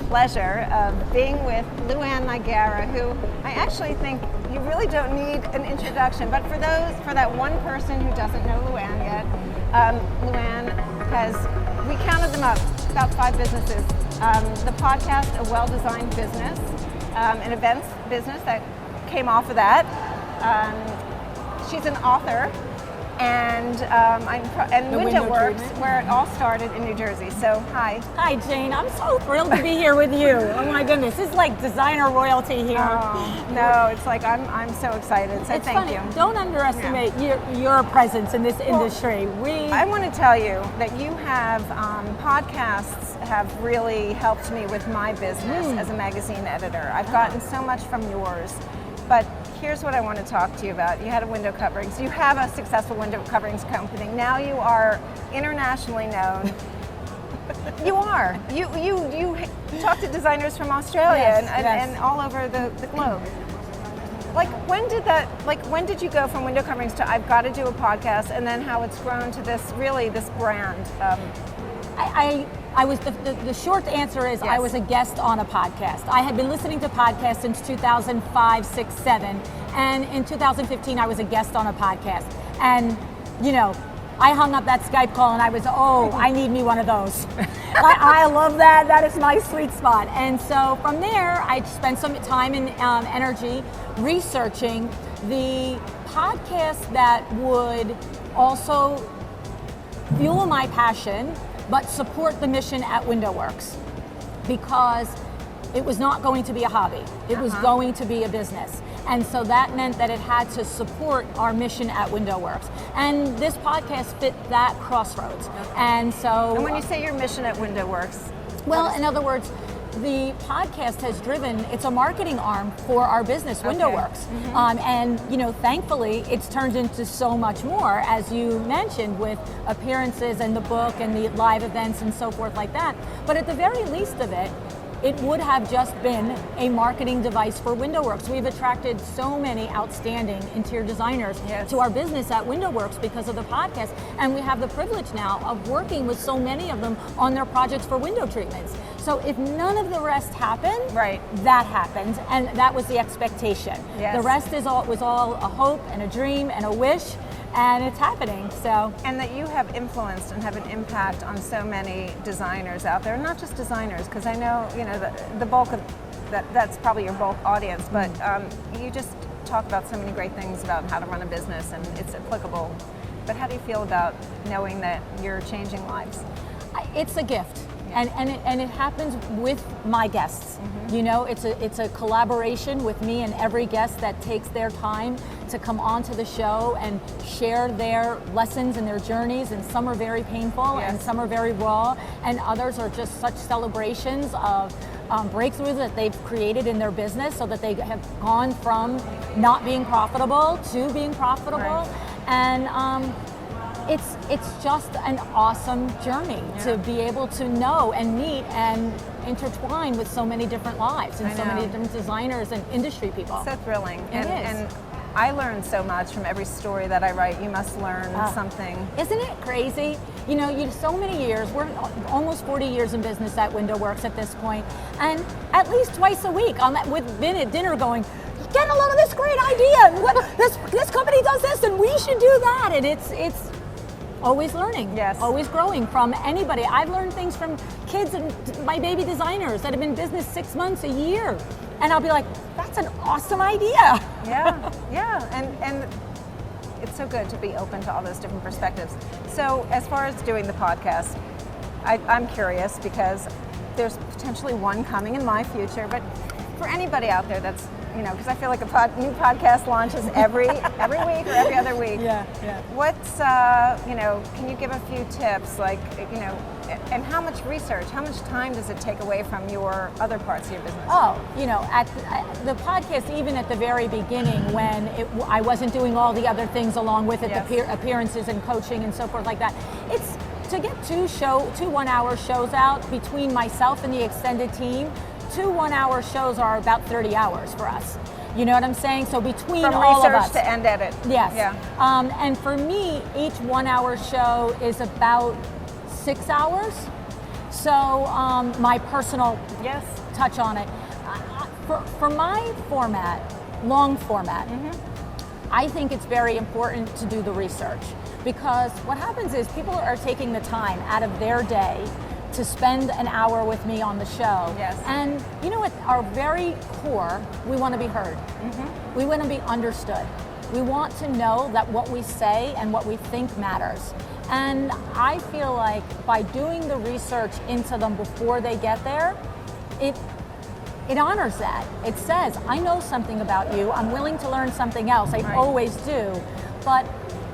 pleasure of being with LuAnn Nigara, who I actually think you really don't need an introduction, but for that one person who doesn't know LuAnn yet, LuAnn has, we counted them up, about 5 businesses. The podcast, A Well-Designed Business, an events business that came off of that. She's an author, and Window Works, where it all started in New Jersey. So, hi. Hi, Jane. I'm so thrilled to be here with you. Oh my goodness, this is like designer royalty here. Oh, no, it's like I'm so excited. So it's thank funny. you. Don't underestimate your presence in this industry. I want to tell you that you have podcasts have really helped me with my business as a magazine editor. I've gotten so much from yours, but here's what I want to talk to you about. You had a window coverings. You have a successful window coverings company. Now you are internationally known. You are. You talk to designers from Australia and all over the globe. When did you go from window coverings to I've got to do a podcast, and then how it's grown to this brand? I was the short answer is I was a guest on a podcast. I had been listening to podcasts since 2005, 6, 7, and in 2015 I was a guest on a podcast. And I hung up that Skype call and I was, I need me one of those. I love that. That is my sweet spot. And so from there, I spent some time and energy researching the podcast that would also fuel my passion, but support the mission at Window Works, because it was not going to be a hobby. It was going to be a business. And so that meant that it had to support our mission at Window Works. And this podcast fit that crossroads. And so... And when you say your mission at Window Works? Well, in other words, the podcast has driven, it's a marketing arm for our business, Window Works. And thankfully, it's turned into so much more, as you mentioned, with appearances and the book and the live events and so forth like that. But at the very least of it, it would have just been a marketing device for Window Works. We've attracted so many outstanding interior designers to our business at Window Works because of the podcast, and we have the privilege now of working with so many of them on their projects for window treatments. So if none of the rest happened, that happened, and that was the expectation. The rest was all a hope and a dream and a wish, and it's happening. So, and that you have influenced and have an impact on so many designers out there, not just designers, because I know the bulk of that's probably your bulk audience, but you just talk about so many great things about how to run a business, and it's applicable. But how do you feel about knowing that you're changing lives? It's a gift. And it happens with my guests. It's a collaboration with me and every guest that takes their time to come onto the show and share their lessons and their journeys, and some are very painful and some are very raw, and others are just such celebrations of breakthroughs that they've created in their business, so that they have gone from not being profitable to being profitable. And it's just an awesome journey to be able to know and meet and intertwine with so many different lives and so many different designers and industry people. So thrilling. And I learn so much from every story that I write. You must learn something. Isn't it crazy? So many years, we're almost 40 years in business at Window Works at this point, and at least twice a week we've been at dinner going, get a load of this great idea. This company does this, and we should do that. And it's always learning, always growing from anybody. I've learned things from kids and my baby designers that have been in business 6 months, a year. And I'll be like, that's an awesome idea. And it's so good to be open to all those different perspectives. So as far as doing the podcast, I'm curious, because there's potentially one coming in my future, but for anybody out there that's, because I feel like a new podcast launches every week or every other week. What's, can you give a few tips, and how much research, how much time does it take away from your other parts of your business? At the podcast, even at the very beginning, when I wasn't doing all the other things along with it, the appearances and coaching and so forth like that, it's to get two 1-hour shows out between myself and the extended team. 2 1-hour shows are about 30 hours for us. You know what I'm saying? So between From all of us. From research to end edit. Yes. And for me, each 1-hour show is about 6 hours. So my personal Yes. touch on it. For my format, long format, I think it's very important to do the research, because what happens is people are taking the time out of their day to spend an hour with me on the show. Yes. And you know, at our very core, we want to be heard. We want to be understood. We want to know that what we say and what we think matters. And I feel like by doing the research into them before they get there, it honors that. It says, I know something about you, I'm willing to learn something else, I always do. But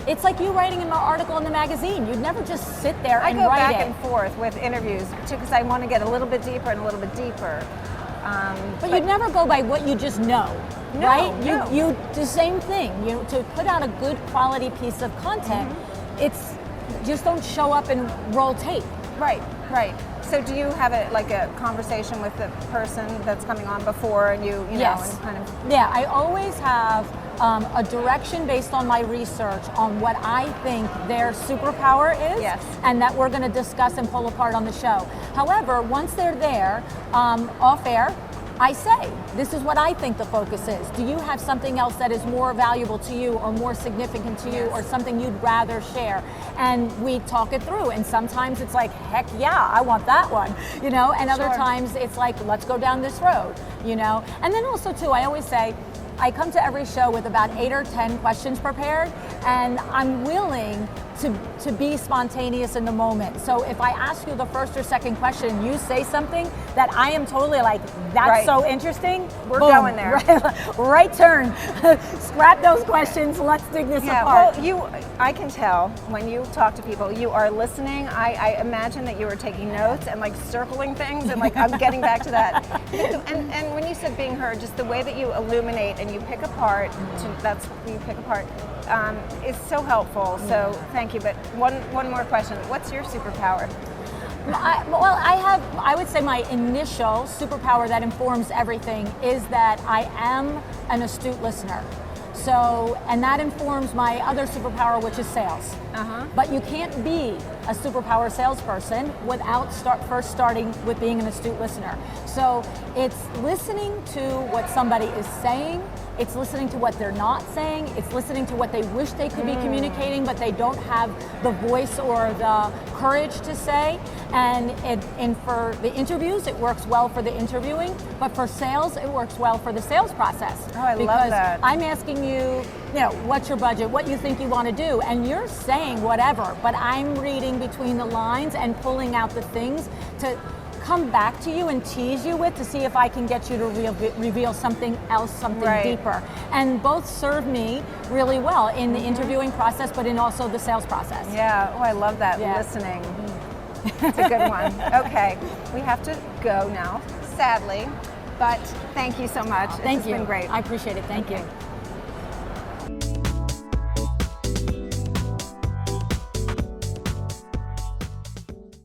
it's like you writing an article in the magazine. You'd never just sit there and write it. I go back and forth with interviews too, because I want to get a little bit deeper and a little bit deeper. But you'd never go by what you just know, No, right? no. You the same thing. To put out a good quality piece of content, it's just don't show up and roll tape. Right. So do you have a conversation with the person that's coming on before, and you Yes. know, and kind of? Yeah, I always have a direction based on my research on what I think their superpower is, Yes. and that we're going to discuss and pull apart on the show. However, once they're there, off air, I say, this is what I think the focus is. Do you have something else that is more valuable to you or more significant to you, or something you'd rather share? And we talk it through. And sometimes it's like, heck yeah, I want that one, and other times it's like, let's go down this road, And then also too, I always say, I come to every show with about 8 or 10 questions prepared, and I'm willing to be spontaneous in the moment. So if I ask you the first or second question, you say something that I am totally like, that's so interesting. We're boom, going there. Right turn. Scrap those questions. Let's dig this apart. Well, I can tell when you talk to people, you are listening. I imagine that you are taking notes and circling things, and I'm getting back to that. And when you said being heard, just the way that you illuminate and you pick apart, is so helpful. So thank you. But one more question. What's your superpower? I would say my initial superpower that informs everything is that I am an astute listener. So, and that informs my other superpower, which is sales. But you can't be a superpower salesperson without first starting with being an astute listener. So it's listening to what somebody is saying, it's listening to what they're not saying, it's listening to what they wish they could be communicating, but they don't have the voice or the courage to say. And for the interviews, it works well for the interviewing, but for sales, it works well for the sales process. Oh, I love that. Because I'm asking you, what's your budget, what you think you want to do, and you're saying whatever, but I'm reading between the lines and pulling out the things to come back to you and tease you with to see if I can get you to reveal something else, something deeper. And both serve me really well in the interviewing process, but in also the sales process. Yeah, I love that, listening. It's a good one. Okay, we have to go now, sadly, but thank you so much. Thank you. It's been great. I appreciate it. Thank you.